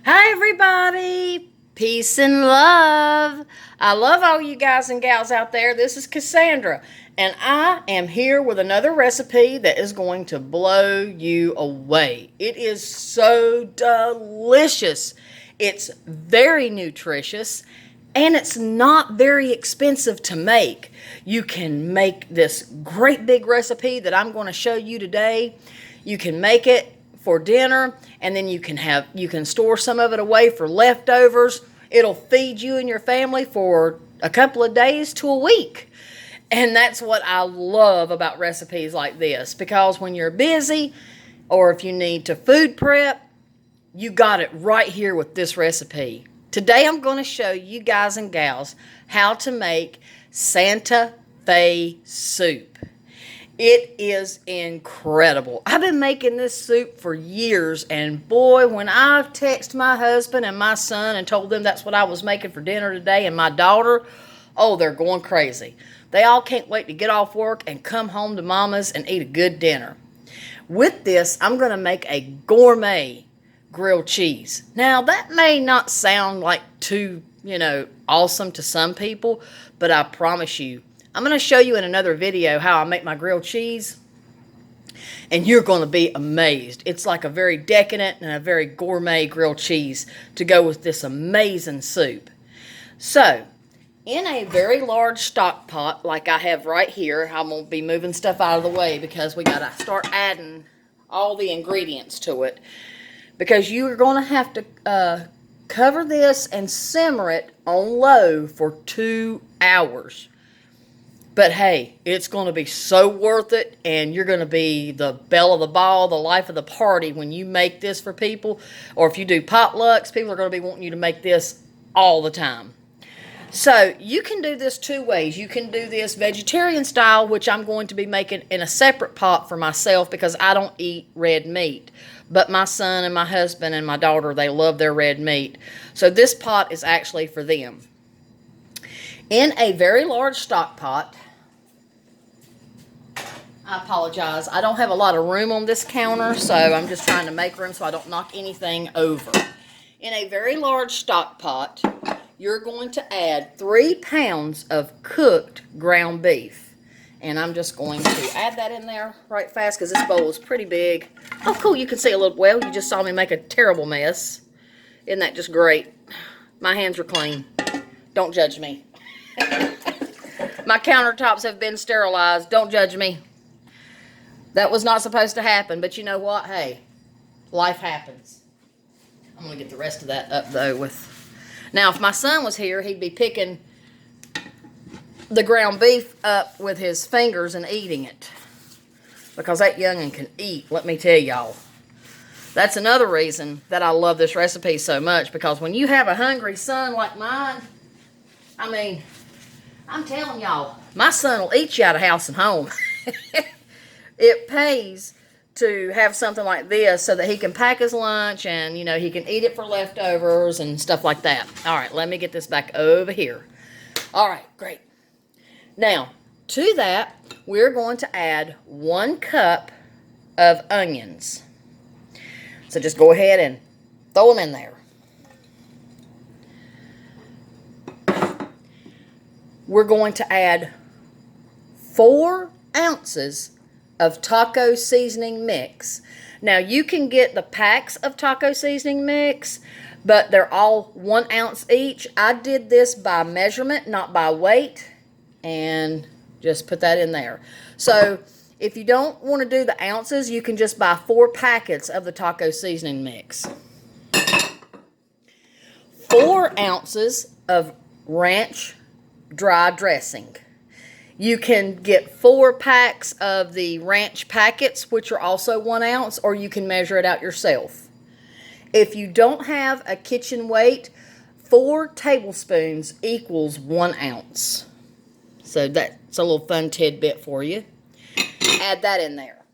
Hi, everybody. Peace and love. I love all you guys and gals out there. This is Cassandra, and I am here with another recipe that is going to blow you away. It is so delicious. It's very nutritious, and it's not very expensive to make. You can make this great big recipe that I'm going to show you today. You can make it for dinner, and then you can store some of it away for leftovers. It'll feed you and your family for a couple of days to a week. And that's what I love about recipes like this, because when you're busy or if you need to food prep, you got it right here with this recipe. Today I'm going to show you guys and gals how to make Santa Fe soup. It is incredible. I've been making this soup for years, and boy, when I text my husband and my son and told them that's what I was making for dinner today, and my daughter, oh, they're going crazy. They all can't wait to get off work and come home to mama's and eat a good dinner. With this, I'm going to make a gourmet grilled cheese. Now, that may not sound like too, awesome to some people, but I promise you, I'm going to show you in another video how I make my grilled cheese, and you're going to be amazed. It's like a very decadent and a very gourmet grilled cheese to go with this amazing soup. So, in a very large stock pot like I have right here, I'm going to be moving stuff out of the way because we got to start adding all the ingredients to it. Because you're going to have to cover this and simmer it on low for 2 hours. But hey, it's going to be so worth it, and you're going to be the belle of the ball, the life of the party when you make this for people. Or if you do potlucks, people are going to be wanting you to make this all the time. So you can do this 2 ways. You can do this vegetarian style, which I'm going to be making in a separate pot for myself because I don't eat red meat. But my son and my husband and my daughter, they love their red meat. So this pot is actually for them. In a very large stock pot, I apologize, I don't have a lot of room on this counter, so I'm just trying to make room so I don't knock anything over. In a very large stock pot, you're going to add 3 pounds of cooked ground beef. And I'm just going to add that in there right fast because this bowl is pretty big. Oh, cool, you can see a little, well, you just saw me make a terrible mess. Isn't that just great? My hands are clean. Don't judge me. My countertops have been sterilized. Don't judge me. That was not supposed to happen, but you know what? Hey, life happens. I'm going to get the rest of that up, though, with... Now, if my son was here, he'd be picking the ground beef up with his fingers and eating it. Because that young'un can eat, let me tell y'all. That's another reason that I love this recipe so much, because when you have a hungry son like mine, I mean, I'm telling y'all, my son will eat you out of house and home. It pays to have something like this so that he can pack his lunch and, he can eat it for leftovers and stuff like that. All right, let me get this back over here. All right, great. Now, to that, we're going to add 1 cup of onions. So just go ahead and throw them in there. We're going to add 4 ounces of taco seasoning mix. Now, you can get the packs of taco seasoning mix, but they're all 1 ounce each. I did this by measurement, not by weight, and just put that in there. So, if you don't want to do the ounces, you can just buy 4 packets of the taco seasoning mix. 4 ounces of ranch dry dressing. You can get 4 packs of the ranch packets, which are also 1 ounce, or you can measure it out yourself. If you don't have a kitchen weight, 4 tablespoons equals 1 ounce. So that's a little fun tidbit for you. Add that in there.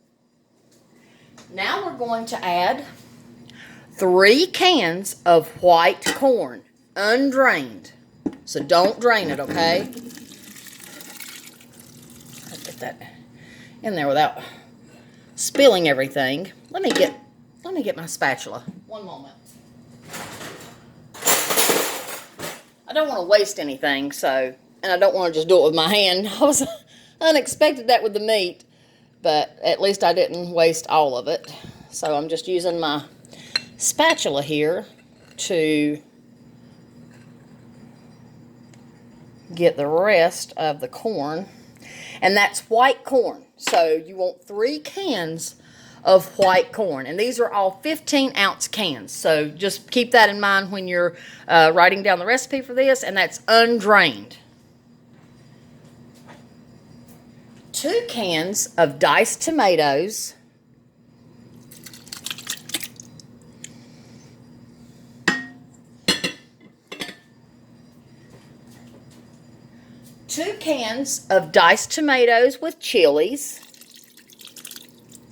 Now we're going to add 3 cans of white corn, undrained. So don't drain it, okay? Get that in there without spilling everything. Let me get my spatula. One moment. I don't want to waste anything, so, and I don't want to just do it with my hand. I was unexpected that with the meat, but at least I didn't waste all of it. So I'm just using my spatula here to get the rest of the corn. And that's white corn. So you want 3 cans of white corn. And these are all 15-ounce cans. So just keep that in mind when you're writing down the recipe for this. And that's undrained. 2 cans of diced tomatoes. 2 cans of diced tomatoes with chilies.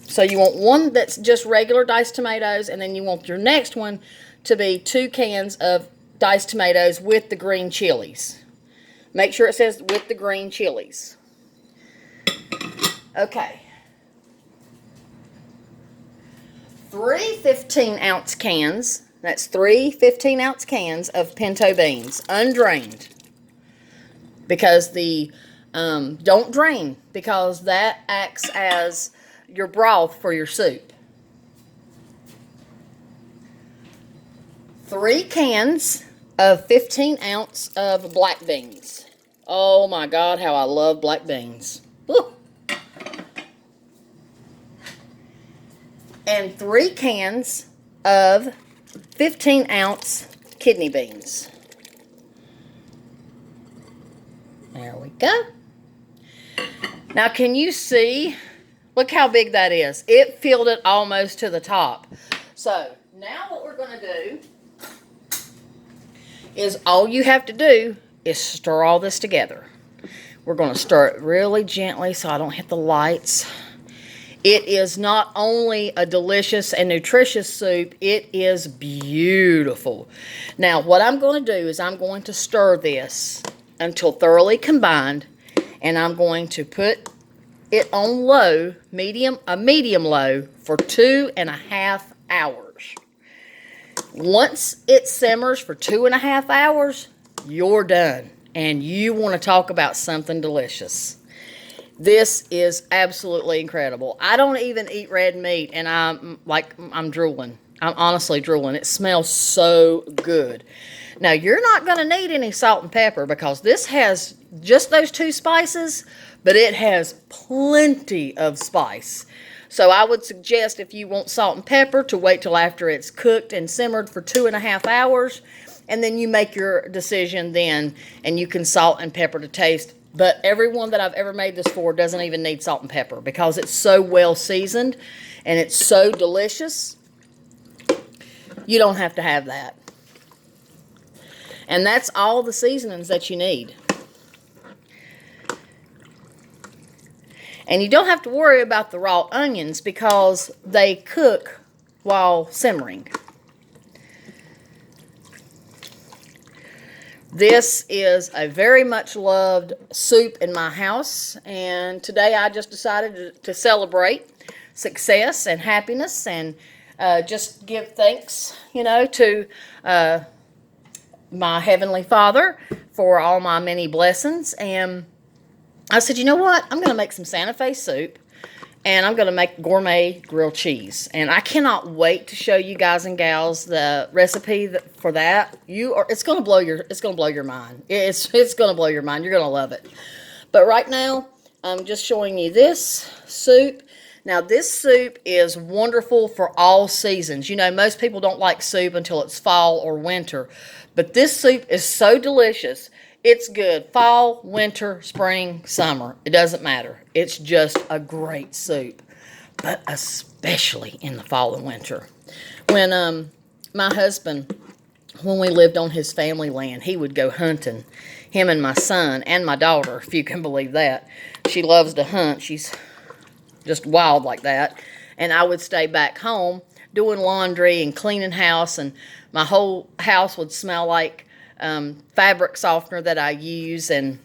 So you want one that's just regular diced tomatoes, and then you want your next one to be 2 cans of diced tomatoes with the green chilies. Make sure it says with the green chilies. Okay. 3 15-ounce cans. That's 3 15-ounce cans of pinto beans, undrained. Because don't drain, because that acts as your broth for your soup. 3 cans of 15-ounce of black beans. Oh my God, how I love black beans. Woo. And 3 cans of 15-ounce kidney beans. There we go. Now, can you see? Look how big that is. It filled it almost to the top. So, now what we're going to do is all you have to do is stir all this together. We're going to stir it really gently so I don't hit the lights. It is not only a delicious and nutritious soup, it is beautiful. Now, what I'm going to do is I'm going to stir this until thoroughly combined, and I'm going to put it on low, a medium low, for 2.5 hours. Once it simmers for 2.5 hours, you're done, and you want to talk about something delicious. This is absolutely incredible. I don't even eat red meat, and I'm drooling. I'm honestly drooling. It smells so good. Now, you're not going to need any salt and pepper because this has just those 2 spices, but it has plenty of spice. So I would suggest, if you want salt and pepper, to wait till after it's cooked and simmered for 2.5 hours, and then you make your decision then, and you can salt and pepper to taste. But everyone that I've ever made this for doesn't even need salt and pepper because it's so well seasoned and it's so delicious. You don't have to have that. And that's all the seasonings that you need. And you don't have to worry about the raw onions because they cook while simmering. This is a very much loved soup in my house, and today I just decided to celebrate success and happiness and just give thanks, to my Heavenly Father for all my many blessings. And I said, you know what? I'm going to make some Santa Fe soup, and I'm going to make gourmet grilled cheese. And I cannot wait to show you guys and gals the recipe for that. It's going to blow your mind. It's going to blow your mind. You're going to love it. But right now, I'm just showing you this soup. Now, this soup is wonderful for all seasons. Most people don't like soup until it's fall or winter. But this soup is so delicious. It's good fall, winter, spring, summer. It doesn't matter. It's just a great soup. But especially in the fall and winter. When my husband, when we lived on his family land, he would go hunting. Him and my son and my daughter, if you can believe that. She loves to hunt. She's just wild like that. And I would stay back home doing laundry and cleaning house, and my whole house would smell like fabric softener that I use, and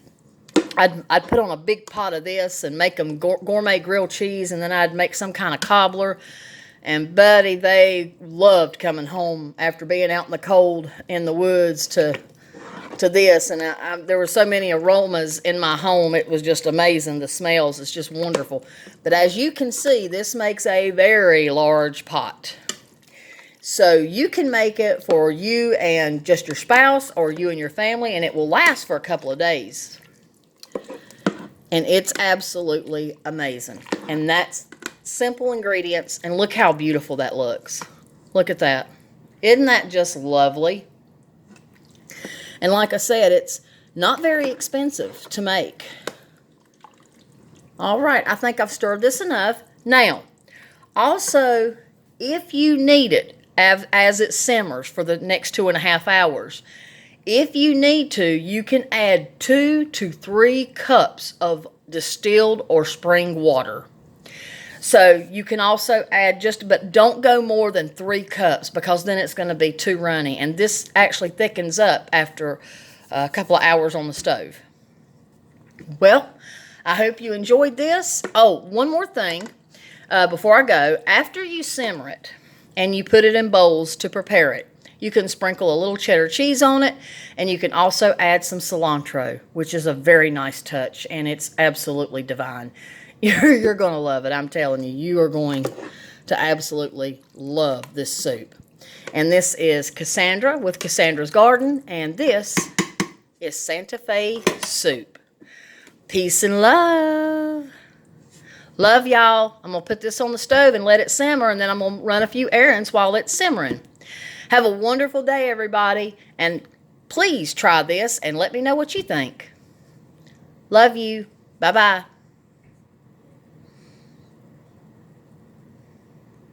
I'd put on a big pot of this and make them gourmet grilled cheese, and then I'd make some kind of cobbler, And Buddy, they loved coming home after being out in the cold in the woods to this. And there were so many aromas in my home. It was just amazing. The smells, it's just wonderful. But as you can see, this makes a very large pot. So you can make it for you and just your spouse or you and your family, and it will last for a couple of days. And it's absolutely amazing. And that's simple ingredients, and look how beautiful that looks. Look at that. Isn't that just lovely? And like I said, it's not very expensive to make. All right, I think I've stirred this enough. Now, also, if you need it, as it simmers for the next 2.5 hours, if you need to, you can add 2 to 3 cups of distilled or spring water. So you can also add but don't go more than 3 cups, because then it's going to be too runny. And this actually thickens up after a couple of hours on the stove. Well, I hope you enjoyed this. Oh, one more thing before I go. After you simmer it and you put it in bowls to prepare it, you can sprinkle a little cheddar cheese on it, and you can also add some cilantro, which is a very nice touch, and it's absolutely divine. You're going to love it. I'm telling you, you are going to absolutely love this soup. And this is Cassandra with Cassandra's Garden, and this is Santa Fe soup. Peace and love. Love y'all. I'm going to put this on the stove and let it simmer, and then I'm going to run a few errands while it's simmering. Have a wonderful day, everybody, and please try this and let me know what you think. Love you. Bye-bye.